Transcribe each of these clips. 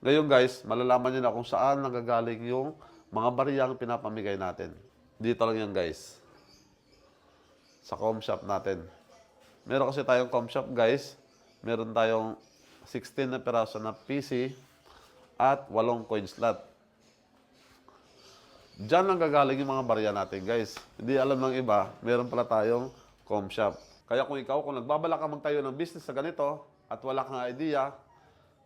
Ngayon guys, malalaman nyo na kung saan nanggagaling yung mga bariyang pinapamigay natin. Dito lang yan guys. Sa com shop natin. Meron kasi tayong com shop guys. Meron tayong 16 na peraso na PC at 8 coin slot. Diyan lang gagaling yung mga barya natin guys. Hindi alam ng iba, meron pala tayong com shop. Kaya kung ikaw, kung nagbabala ka magtayo ng business sa ganito at wala kang idea,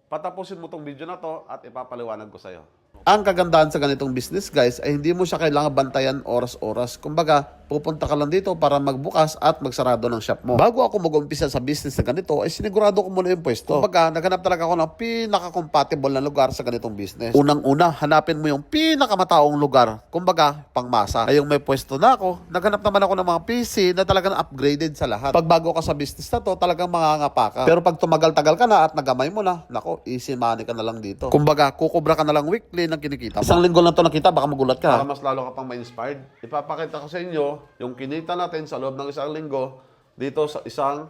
patapusin mo tong video na to at ipapaliwanag ko sa'yo. Ang kagandahan sa ganitong business guys ay hindi mo siya kailangan bantayan oras-oras. Kumbaga, pupunta ka lang dito para magbukas at magsarado ng shop mo. Bago ako mag-umpisa sa business na ganito, ay sinigurado ko muna yung pwesto. Kumbaga, naghanap talaga ako ng pinaka-compatible na lugar sa ganitong business. Unang-una, hanapin mo yung pinakamataong lugar. Kumbaga, pangmasa. Ay yung may pwesto na ako, naghanap naman ako ng mga PC na talagang upgraded sa lahat. Pag bago ka sa business na to, talagang mangangapa ka. Pero pag tumagal-tagal ka na at nagamay mo na, nako, easy money ka na lang dito. Kumbaga, kukubra ka na lang weekly ng kinikita mo. Isang linggo lang to nakita, baka magulat ka. Para mas lalo ka pang ma-inspired, ipapakita ko sa inyo yung kinita natin sa loob ng isang linggo dito sa isang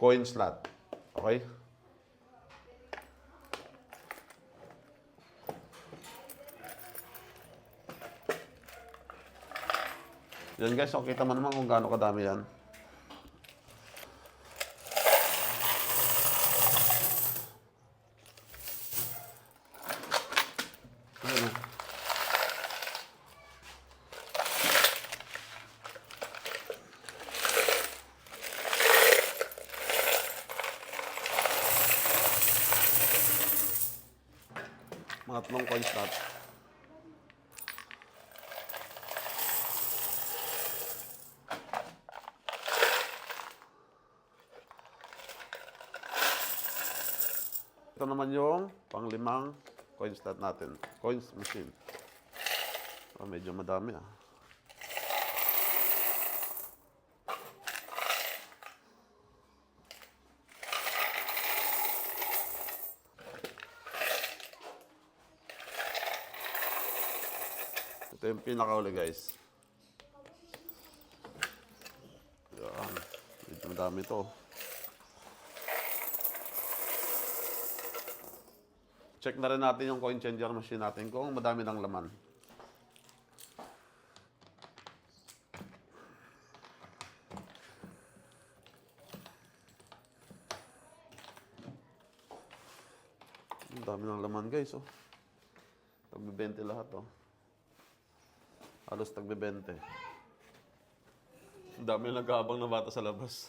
coin slot. Okay? Yan guys, so kita mo naman kung gaano kadami yan. Ayan. Mga 3 coin slot. Ito naman yung pang-5 coin slot natin. Coins machine. Oh, medyo madami ah. Ito yung pinakauli guys. Yan. Medyo madami ito. Check na rin natin yung coin changer machine natin kung madami ng laman. Ang dami ng laman guys oh. Tagbe-20 lahat oh. Halos tagbe-20. Ang dami nag-aabang na bata sa labas.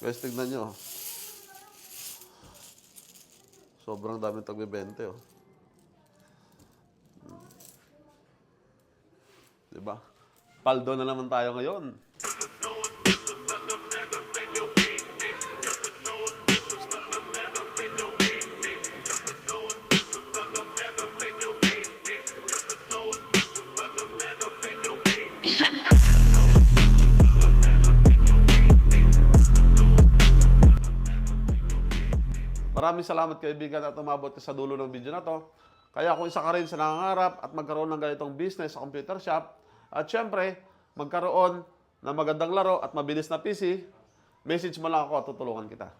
Guys, tignan nyo. Sobrang daming tagbe-20 oh. Diba? Paldo na naman tayo ngayon. Maraming salamat kaibigan at umabot ka sa dulo ng video na to. Kaya kung isa ka rin sa nangangarap at magkaroon ng ganitong business sa computer shop, at syempre, magkaroon ng magandang laro at mabilis na PC, message mo lang ako at tutulungan kita.